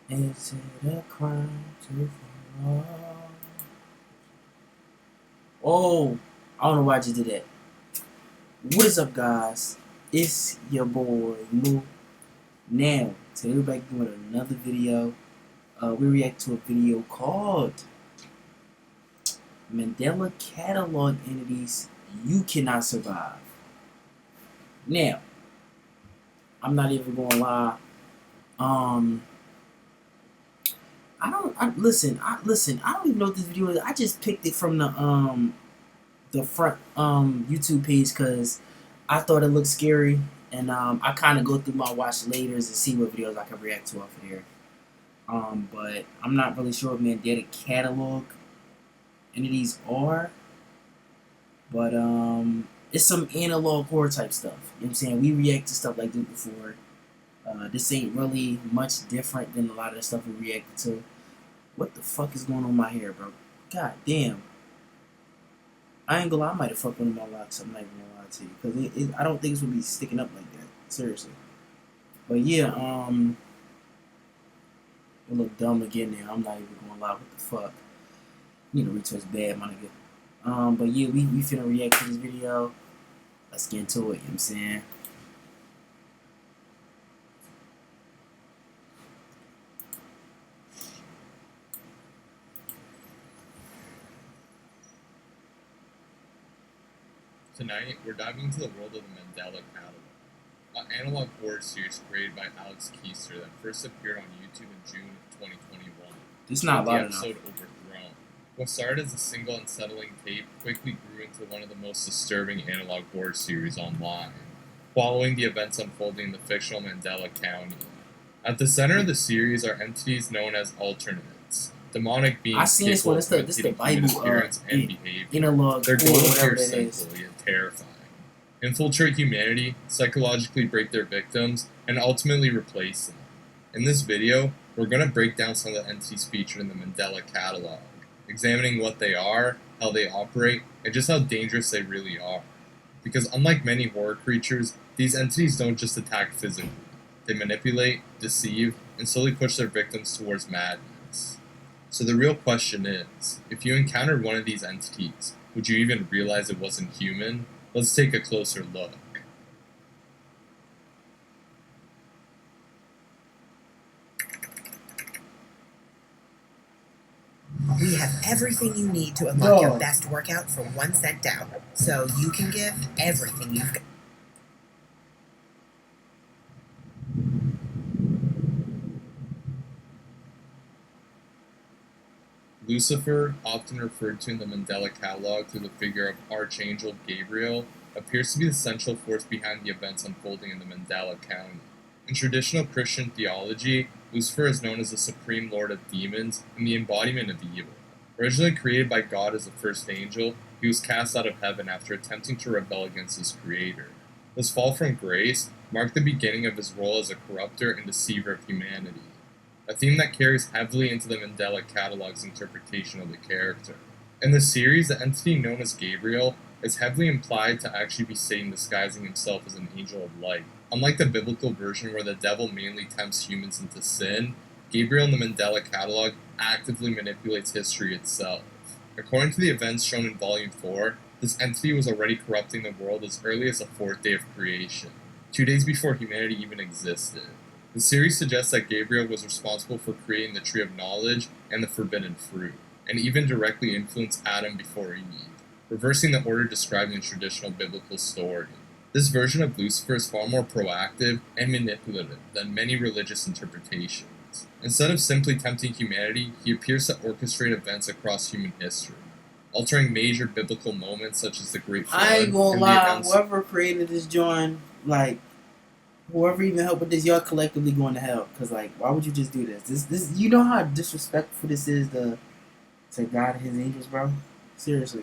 Is it a crime to fall? Oh, I don't know why I just did that. What is up, guys? It's your boy Moo. Now, today we're back doing another video. We react to a video called Mandela Catalog Entities You Cannot Survive. Now, I'm not even gonna lie. Um, listen. I don't even know what this video is. I just picked it from the front YouTube page because I thought it looked scary, and I kind of go through my watch laters and see what videos I can react to off of there. But I'm not really sure if Mandela catalog any of these are, but it's some analog horror type stuff. You know what I'm saying? We react to stuff like this before. This ain't really much different than a lot of the stuff we reacted to. What the fuck is going on with my hair, bro? God damn. I ain't gonna lie, I might have fucked one of my locks. I'm not even gonna lie to you, because I don't think it's gonna be sticking up like that. Seriously. But yeah, it look dumb again now. I'm not even gonna lie. What the fuck? You know, retouch bad, my nigga. But yeah, we finna react to this video. Let's get into it. You know what I'm saying? Tonight, we're diving into the world of the Mandela Catalog, an analog horror series created by Alex Keister that first appeared on YouTube in June of 2021. It's not With the loud enough. episode Overthrown. What started as a single unsettling tape quickly grew into one of the most disturbing analog horror series online, following the events unfolding in the fictional Mandela County. At the center of the series are entities known as alternates, demonic beings I seen this one. capable of This the imitating human Bible appearance and behavior. analog Their horror, goal whatever appears that is. simple yet terrifying. Infiltrate humanity, psychologically break their victims, and ultimately replace them. In this video, we're going to break down some of the entities featured in the Mandela Catalog, examining what they are, how they operate, and just how dangerous they really are. Because unlike many horror creatures, these entities don't just attack physically. They manipulate, deceive, and slowly push their victims towards madness. So the real question is, if you encountered one of these entities, would you even realize it wasn't human? Let's take a closer look. We have everything you need to unlock your best workout for 1 cent down, so you can give everything you've got. Lucifer, often referred to in the Mandela Catalog through the figure of Archangel Gabriel, appears to be the central force behind the events unfolding in the Mandela County. In traditional Christian theology, Lucifer is known as the supreme lord of demons and the embodiment of evil. Originally created by God as the first angel, he was cast out of heaven after attempting to rebel against his creator. This fall from grace marked the beginning of his role as a corrupter and deceiver of humanity, a theme that carries heavily into the Mandela Catalog's interpretation of the character. In the series, the entity known as Gabriel is heavily implied to actually be Satan disguising himself as an angel of light. Unlike the biblical version where the devil mainly tempts humans into sin, Gabriel in the Mandela Catalog actively manipulates history itself. According to the events shown in Volume 4, this entity was already corrupting the world as early as the 4th day of creation, 2 days before humanity even existed. The series suggests that Gabriel was responsible for creating the Tree of Knowledge and the Forbidden Fruit, and even directly influenced Adam before Eve, reversing the order described in traditional biblical story. This version of Lucifer is far more proactive and manipulative than many religious interpretations. Instead of simply tempting humanity, he appears to orchestrate events across human history, altering major biblical moments such as the Great Flood. I ain't gonna lie, whoever created this joint, like, whoever even helped with this, y'all collectively going to hell. Cause like, why would you just do this? This, you know how disrespectful this is to God and His angels, bro. Seriously.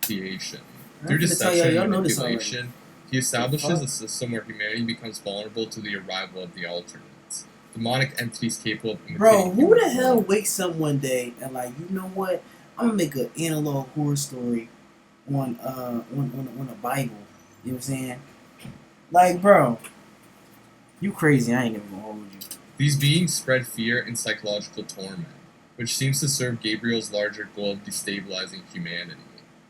Creation. Through deception and manipulation, he establishes a system where humanity becomes vulnerable to the arrival of the alternates, demonic entities capable of imitating. Bro, who the hell wakes up one day and like, you know what? I'm gonna make an analog horror story on a Bible. You know what I'm saying? Like, bro, you crazy. I ain't even gonna hold you. These beings spread fear and psychological torment, which seems to serve Gabriel's larger goal of destabilizing humanity.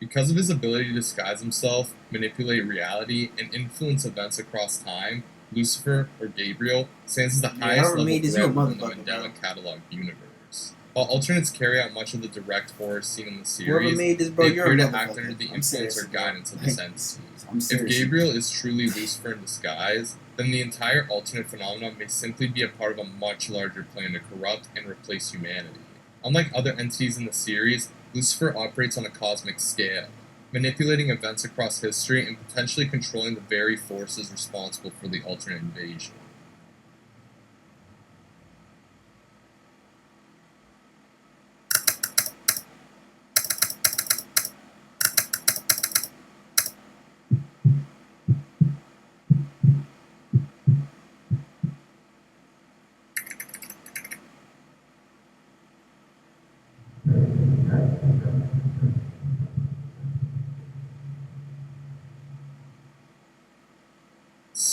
Because of his ability to disguise himself, manipulate reality, and influence events across time, Lucifer, or Gabriel, stands as the highest level threat in the Mandela Catalog universe. While alternates carry out much of the direct horror seen in the series, they appear to act under the influence or guidance of this entity. If Gabriel is truly Lucifer in disguise, then the entire alternate phenomenon may simply be a part of a much larger plan to corrupt and replace humanity. Unlike other entities in the series, Lucifer operates on a cosmic scale, manipulating events across history and potentially controlling the very forces responsible for the alternate invasion.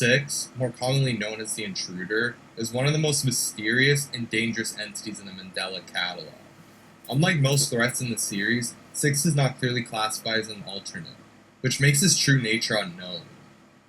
Six, more commonly known as the Intruder, is one of the most mysterious and dangerous entities in the Mandela Catalog. Unlike most threats in the series, Six is not clearly classified as an alternate, which makes his true nature unknown.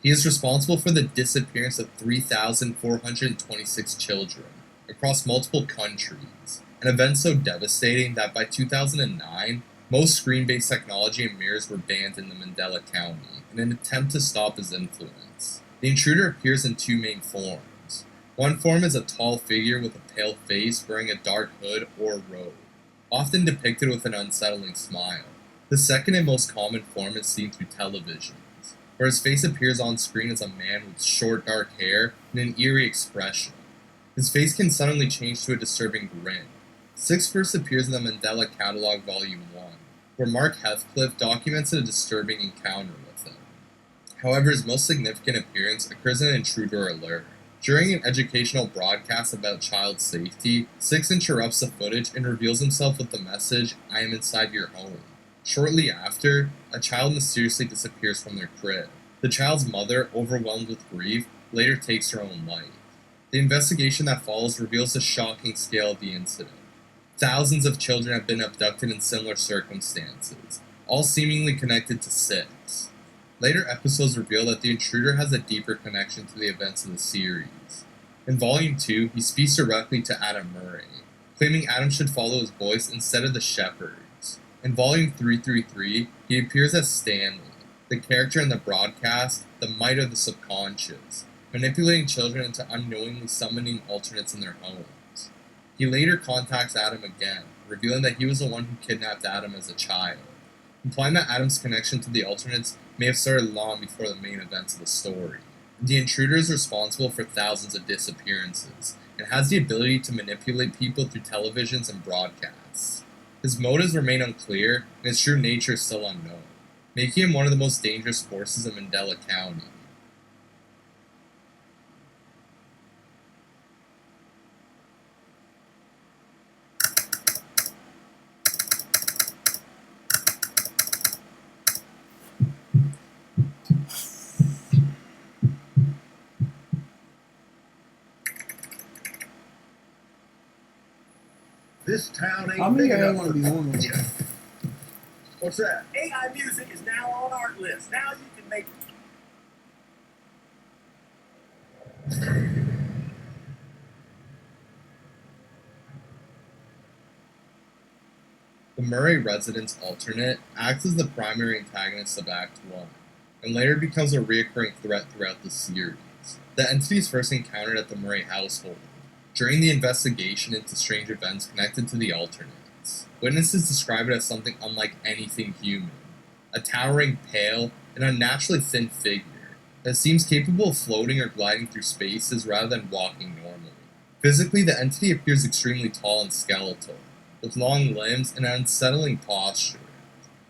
He is responsible for the disappearance of 3,426 children across multiple countries, an event so devastating that by 2009, most screen-based technology and mirrors were banned in the Mandela County in an attempt to stop his influence. The Intruder appears in two main forms. One form is a tall figure with a pale face wearing a dark hood or robe, often depicted with an unsettling smile. The second and most common form is seen through televisions, where his face appears on screen as a man with short dark hair and an eerie expression. His face can suddenly change to a disturbing grin. Six first appears in the Mandela Catalog Volume 1, where Mark Heathcliff documents a disturbing encounter with him. However, his most significant appearance occurs in an Intruder alert. During an educational broadcast about child safety, Six interrupts the footage and reveals himself with the message, "I am inside your home." Shortly after, a child mysteriously disappears from their crib. The child's mother, overwhelmed with grief, later takes her own life. The investigation that follows reveals the shocking scale of the incident. Thousands of children have been abducted in similar circumstances, all seemingly connected to Six. Later episodes reveal that the Intruder has a deeper connection to the events of the series. In Volume 2, he speaks directly to Adam Murray, claiming Adam should follow his voice instead of the shepherds. In Volume 333, he appears as Stanley, the character in the broadcast, The Might of the Subconscious, manipulating children into unknowingly summoning alternates in their homes. He later contacts Adam again, revealing that he was the one who kidnapped Adam as a child, implying that Adam's connection to the alternates may have started long before the main events of the story. The Intruder is responsible for thousands of disappearances, and has the ability to manipulate people through televisions and broadcasts. His motives remain unclear, and his true nature is still unknown, making him one of the most dangerous forces in Mandela County. This town ain't big enough for be What's that? AI music is now on our list. Now you can make. The Murray residence alternate acts as the primary antagonist of Act 1, and later becomes a recurring threat throughout the series. The entity is first encountered at the Murray household, during the investigation into strange events connected to the alternates. Witnesses describe it as something unlike anything human, a towering, pale, and unnaturally thin figure that seems capable of floating or gliding through spaces rather than walking normally. Physically, the entity appears extremely tall and skeletal, with long limbs and an unsettling posture.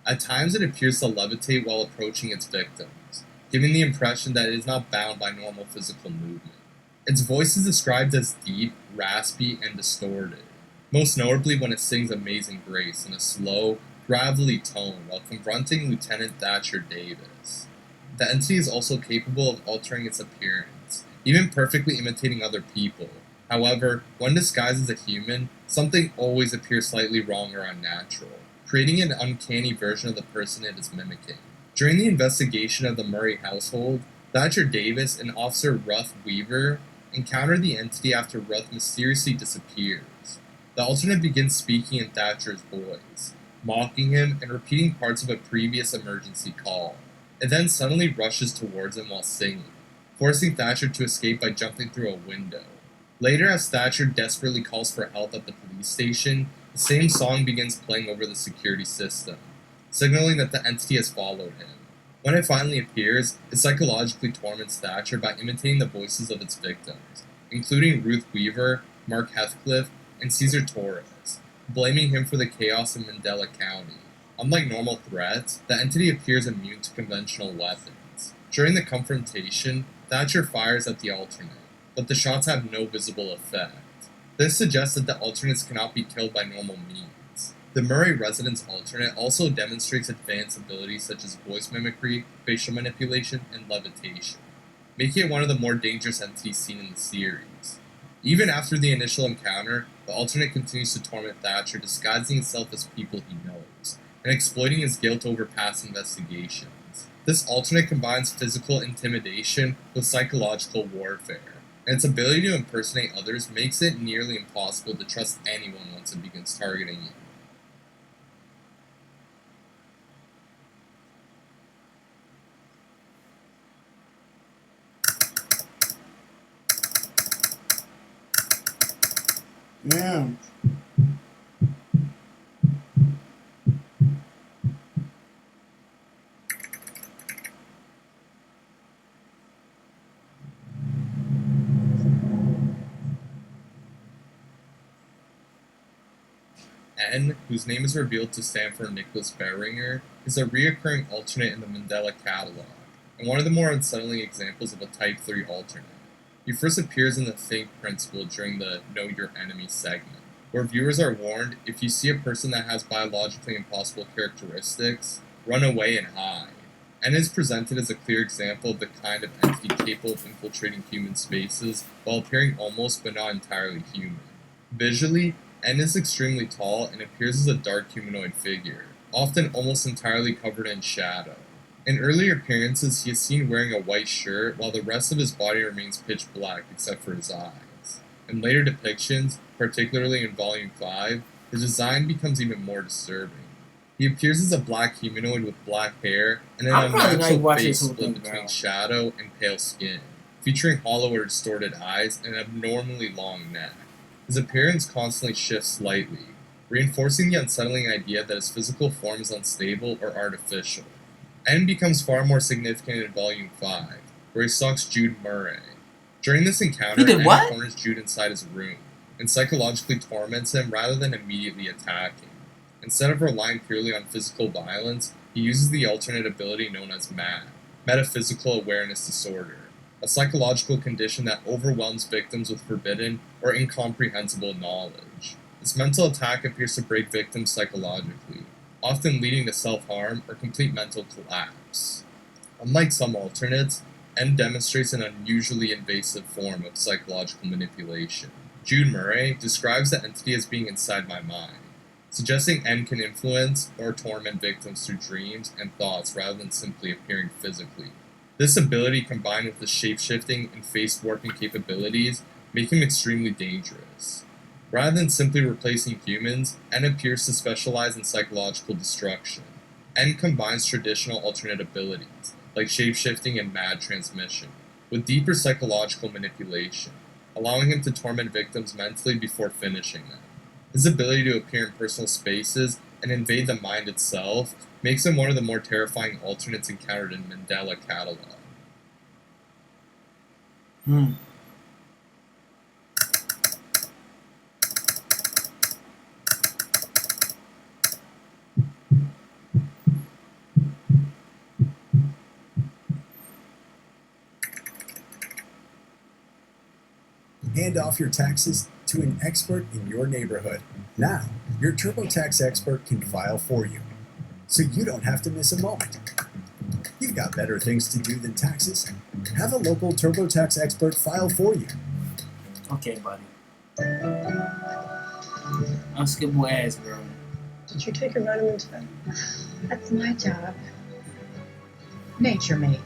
At times it appears to levitate while approaching its victims, giving the impression that it is not bound by normal physical movement. Its voice is described as deep, raspy, and distorted, most notably when it sings Amazing Grace in a slow, gravelly tone while confronting Lieutenant Thatcher Davis. The entity is also capable of altering its appearance, even perfectly imitating other people. However, when disguised as a human, something always appears slightly wrong or unnatural, creating an uncanny version of the person it is mimicking. During the investigation of the Murray household, Thatcher Davis and Officer Ruth Weaver encounter the entity after Ruth mysteriously disappears. The alternate begins speaking in Thatcher's voice, mocking him and repeating parts of a previous emergency call. It then suddenly rushes towards him while singing, forcing Thatcher to escape by jumping through a window. Later, as Thatcher desperately calls for help at the police station, the same song begins playing over the security system, signaling that the entity has followed him. When it finally appears, it psychologically torments Thatcher by imitating the voices of its victims, including Ruth Weaver, Mark Heathcliff, and Cesar Torres, blaming him for the chaos in Mandela County. Unlike normal threats, the entity appears immune to conventional weapons. During the confrontation, Thatcher fires at the alternate, but the shots have no visible effect. This suggests that the alternates cannot be killed by normal means. The Murray residence alternate also demonstrates advanced abilities such as voice mimicry, facial manipulation, and levitation, making it one of the more dangerous entities seen in the series. Even after the initial encounter, the alternate continues to torment Thatcher, disguising itself as people he knows, and exploiting his guilt over past investigations. This alternate combines physical intimidation with psychological warfare, and its ability to impersonate others makes it nearly impossible to trust anyone once it begins targeting you. Yeah. N, whose name is revealed to stand for Nicholas Beringer, is a reoccurring alternate in the Mandela catalog, and one of the more unsettling examples of a Type 3 alternate. He first appears in the Think principle during the Know Your Enemy segment, where viewers are warned if you see a person that has biologically impossible characteristics, run away and hide. N is presented as a clear example of the kind of entity capable of infiltrating human spaces while appearing almost but not entirely human. Visually, N is extremely tall and appears as a dark humanoid figure, often almost entirely covered in shadow. In earlier appearances, he is seen wearing a white shirt while the rest of his body remains pitch black except for his eyes. In later depictions, particularly in Volume 5, his design becomes even more disturbing. He appears as a black humanoid with black hair and an unnatural face split between shadow and pale skin, featuring hollow or distorted eyes and an abnormally long neck. His appearance constantly shifts slightly, reinforcing the unsettling idea that his physical form is unstable or artificial. N becomes far more significant in Volume 5, where he stalks Jude Murray. During this encounter, N corners Jude inside his room, and psychologically torments him rather than immediately attacking. Instead of relying purely on physical violence, he uses the alternate ability known as MAD, Metaphysical Awareness Disorder, a psychological condition that overwhelms victims with forbidden or incomprehensible knowledge. This mental attack appears to break victims psychologically, often leading to self-harm or complete mental collapse. Unlike some alternates, N demonstrates an unusually invasive form of psychological manipulation. Jude Murray describes the entity as being inside my mind, suggesting N can influence or torment victims through dreams and thoughts rather than simply appearing physically. This ability, combined with the shape-shifting and face-warping capabilities, make him extremely dangerous. Rather than simply replacing humans, N appears to specialize in psychological destruction. N combines traditional alternate abilities, like shape-shifting and MAD transmission, with deeper psychological manipulation, allowing him to torment victims mentally before finishing them. His ability to appear in personal spaces and invade the mind itself makes him one of the more terrifying alternates encountered in Mandela catalog. Hand off your taxes to an expert in your neighborhood. Now, your TurboTax expert can file for you, so you don't have to miss a moment. You've got better things to do than taxes. Have a local TurboTax expert file for you. Okay, buddy. Unskippable ass, bro. Did you take your vitamins today? That's my job. Nature made.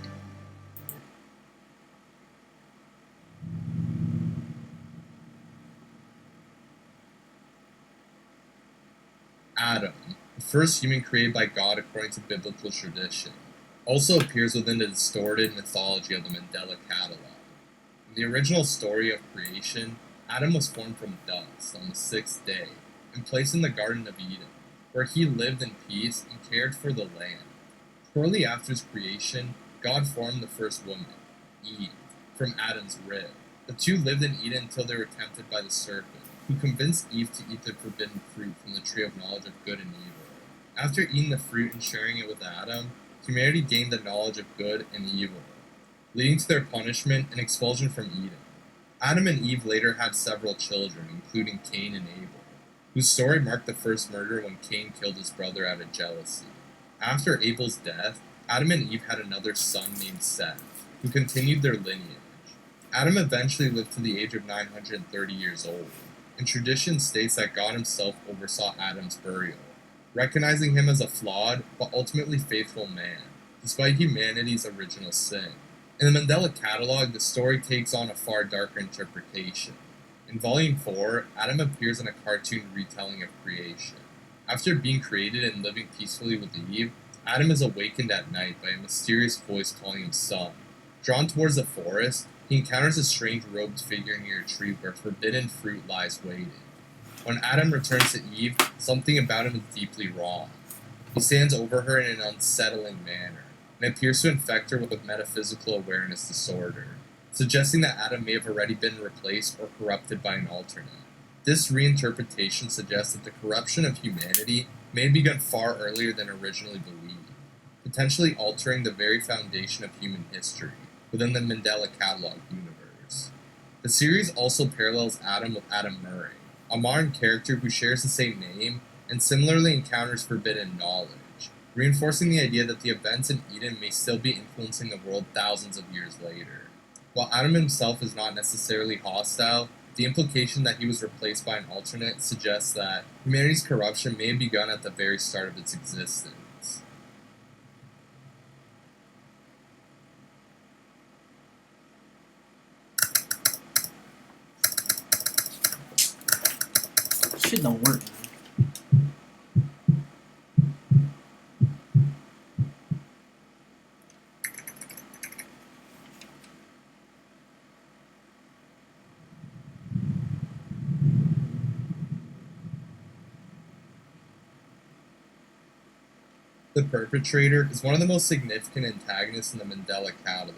Adam, the first human created by God according to biblical tradition, also appears within the distorted mythology of the Mandela catalog. In the original story of creation, Adam was formed from dust on the sixth day and placed in the Garden of Eden, where he lived in peace and cared for the land. Shortly after his creation, God formed the first woman, Eve, from Adam's rib. The two lived in Eden until they were tempted by the serpent, who convinced Eve to eat the forbidden fruit from the tree of knowledge of good and evil. After eating the fruit and sharing it with Adam, humanity gained the knowledge of good and evil, leading to their punishment and expulsion from Eden. Adam and Eve later had several children, including Cain and Abel, whose story marked the first murder when Cain killed his brother out of jealousy. After Abel's death, Adam and Eve had another son named Seth, who continued their lineage. Adam eventually lived to the age of 930 years old, and tradition states that God himself oversaw Adam's burial, recognizing him as a flawed but ultimately faithful man, despite humanity's original sin. In the Mandela catalog, the story takes on a far darker interpretation. In Volume 4, Adam appears in a cartoon retelling of creation. After being created and living peacefully with Eve, Adam is awakened at night by a mysterious voice calling him son. Drawn towards the forest, he encounters a strange robed figure near a tree where forbidden fruit lies waiting. When Adam returns to Eve, something about him is deeply wrong. He stands over her in an unsettling manner, and appears to infect her with a metaphysical awareness disorder, suggesting that Adam may have already been replaced or corrupted by an alternate. This reinterpretation suggests that the corruption of humanity may have begun far earlier than originally believed, potentially altering the very foundation of human history within the Mandela catalog universe. The series also parallels Adam with Adam Murray, a modern character who shares the same name and similarly encounters forbidden knowledge, reinforcing the idea that the events in Eden may still be influencing the world thousands of years later. While Adam himself is not necessarily hostile, the implication that he was replaced by an alternate suggests that humanity's corruption may have begun at the very start of its existence. Shit don't work. The perpetrator is one of the most significant antagonists in the Mandela catalog,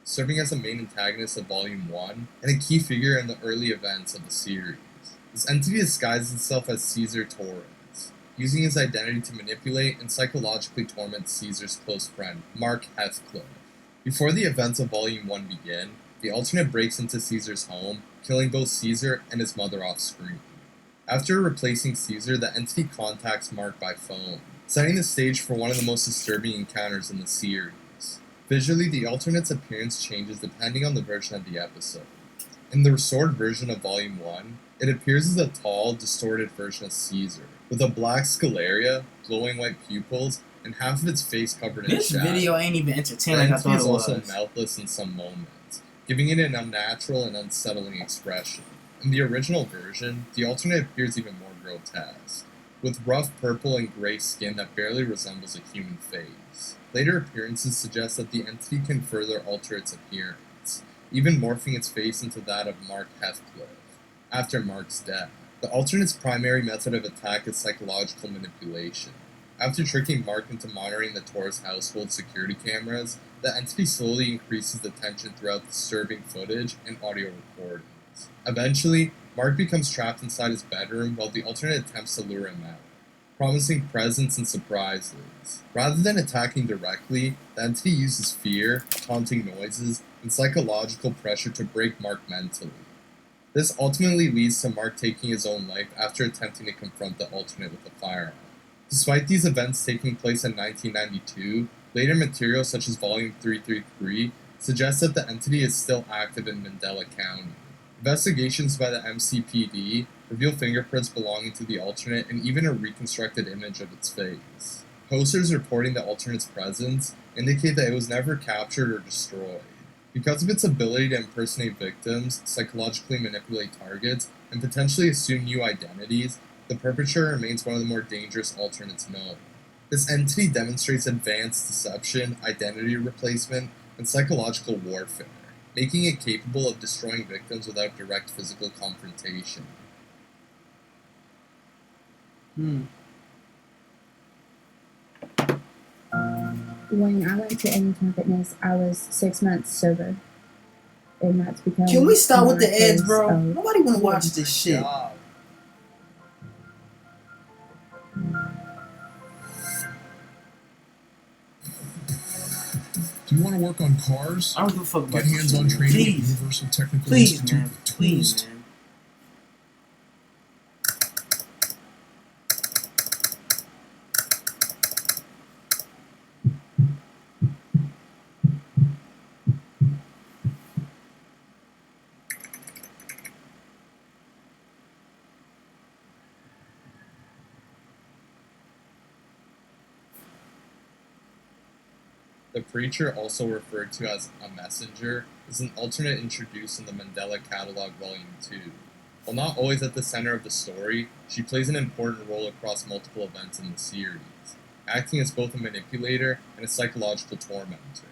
serving as the main antagonist of Volume 1 and a key figure in the early events of the series. This entity disguises itself as Caesar Torres, using his identity to manipulate and psychologically torment Caesar's close friend, Mark Heathcliff. Before the events of Volume 1 begin, the alternate breaks into Caesar's home, killing both Caesar and his mother off screen. After replacing Caesar, the entity contacts Mark by phone, setting the stage for one of the most disturbing encounters in the series. Visually, the alternate's appearance changes depending on the version of the episode. In the restored version of Volume 1, it appears as a tall, distorted version of Caesar, with a black scleria, glowing white pupils, and half of its face covered in This shadow. video ain't even entertaining like I The thought entity it is also was. mouthless in some moments, giving it an unnatural and unsettling expression. In the original version, the alternate appears even more grotesque, with rough purple and gray skin that barely resembles a human face. Later appearances suggest that the entity can further alter its appearance, even morphing its face into that of Mark Heathcliff. After Mark's death, the alternate's primary method of attack is psychological manipulation. After tricking Mark into monitoring the Torres household security cameras, the entity slowly increases the tension throughout disturbing footage and audio recordings. Eventually, Mark becomes trapped inside his bedroom while the alternate attempts to lure him out, promising presents and surprises. Rather than attacking directly, the entity uses fear, taunting noises, and psychological pressure to break Mark mentally. This ultimately leads to Mark taking his own life after attempting to confront the alternate with a firearm. Despite these events taking place in 1992, later material such as Volume 333 suggests that the entity is still active in Mandela County, Investigations by the MCPD reveal fingerprints belonging to the alternate and even a reconstructed image of its face. Posters reporting the alternate's presence indicate that it was never captured or destroyed. Because of its ability to impersonate victims, psychologically manipulate targets, and potentially assume new identities, the perpetrator remains one of the more dangerous alternates known. This entity demonstrates advanced deception, identity replacement, and psychological warfare, making it capable of destroying victims without direct physical confrontation. When I went to Anytime Fitness, I was 6 months sober. And that's because. Can we stop with the ads, bro? Nobody want to watch this shit. Do you want to work on cars? I don't give a fuck about Get hands-on training at Please. Universal Technical Please, Institute man. with Please, tools. man. The preacher, also referred to as a messenger, is an alternate introduced in the Mandela Catalog Volume 2. While not always at the center of the story, she plays an important role across multiple events in the series, acting as both a manipulator and a psychological tormentor.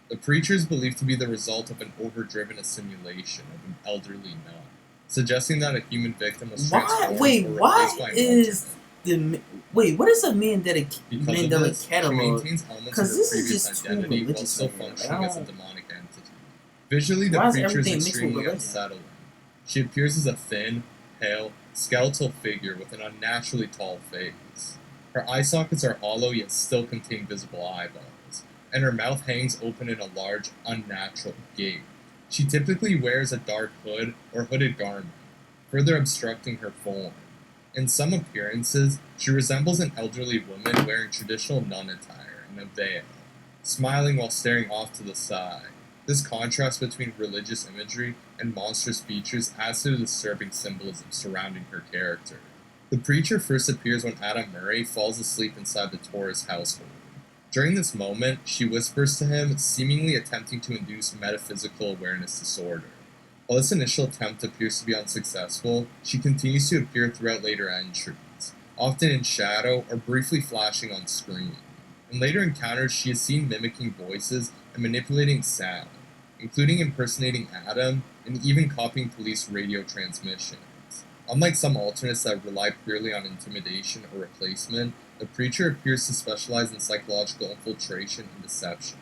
The preacher is believed to be the result of an overdriven assimilation of an elderly nun, suggesting that a human victim was transformed or replaced by an alternate. What is a Mandela She Catalog? maintains elements of Because her this is previous just too identity while religious still right now. functioning as a demonic entity. Visually, the Why is creature is everything mixed with extremely religion? unsettling. She appears as a thin, pale, skeletal figure with an unnaturally tall face. Her eye sockets are hollow yet still contain visible eyeballs, and her mouth hangs open in a large, unnatural gape. She typically wears a dark hood or hooded garment, further obstructing her form. In some appearances, she resembles an elderly woman wearing traditional nun attire and a veil, smiling while staring off to the side. This contrast between religious imagery and monstrous features adds to the disturbing symbolism surrounding her character. The preacher first appears when Adam Murray falls asleep inside the Torres household. During this moment, she whispers to him, seemingly attempting to induce metaphysical awareness disorder. While this initial attempt appears to be unsuccessful, she continues to appear throughout later entries, often in shadow or briefly flashing on screen. In later encounters, she is seen mimicking voices and manipulating sound, including impersonating Adam and even copying police radio transmissions. Unlike some alternates that rely purely on intimidation or replacement, the preacher appears to specialize in psychological infiltration and deception.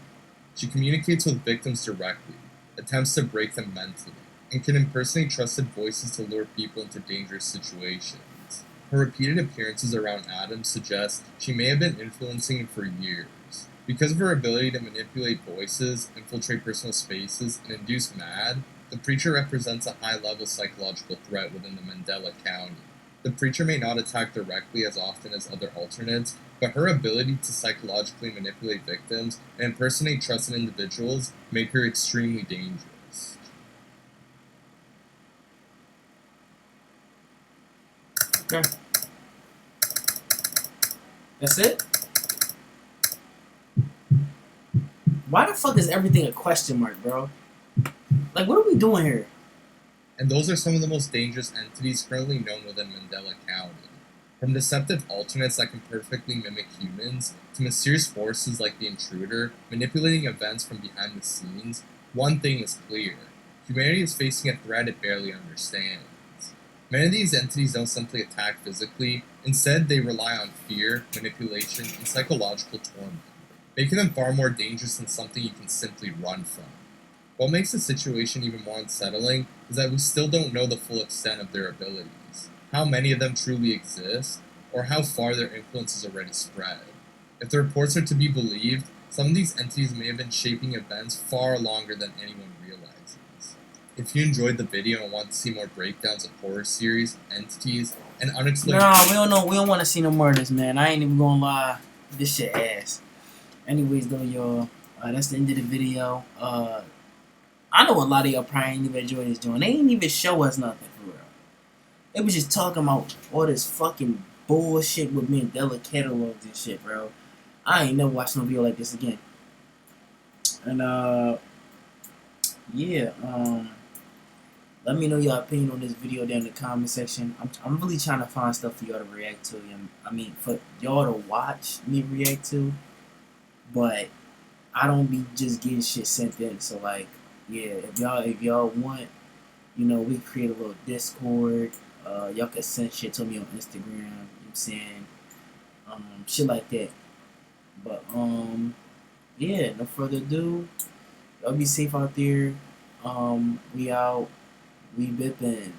She communicates with victims directly, attempts to break them mentally, and can impersonate trusted voices to lure people into dangerous situations. Her repeated appearances around Adam suggest she may have been influencing him for years. Because of her ability to manipulate voices, infiltrate personal spaces, and induce MAD, the preacher represents a high-level psychological threat within the Mandela County. The preacher may not attack directly as often as other alternates, but her ability to psychologically manipulate victims and impersonate trusted individuals make her extremely dangerous. Okay. That's it? Why the fuck is everything a question mark, bro? Like, what are we doing here? And those are some of the most dangerous entities currently known within Mandela County. From deceptive alternates that can perfectly mimic humans, to mysterious forces like the Intruder, manipulating events from behind the scenes, one thing is clear. Humanity is facing a threat it barely understands. Many of these entities don't simply attack physically, instead they rely on fear, manipulation, and psychological torment, making them far more dangerous than something you can simply run from. What makes the situation even more unsettling is that we still don't know the full extent of their abilities, how many of them truly exist, or how far their influence has already spread. If the reports are to be believed, some of these entities may have been shaping events far longer than anyone realizes. If you enjoyed the video and want to see more breakdowns of horror series, entities, and unexplained... Nah, we don't want to see no murders, man. I ain't even gonna lie. This shit ass. Anyways, though, y'all, that's the end of the video. I I know a lot of y'all probably ain't even enjoy this joint. They ain't even show us nothing for real. They was just talking about all this fucking bullshit with Mandela catalogs and shit, bro. I ain't never watched no video like this again. And yeah, let me know your opinion on this video down in the comment section. I'm really trying to find stuff for y'all to react to. I mean, for y'all to watch me react to, but I don't be just getting shit sent in. So like, yeah, if y'all want, you know, we create a little Discord. Y'all can send shit to me on Instagram. You know what I'm saying? Shit like that. But yeah, no further ado. Y'all be safe out there. We out. We bippin'.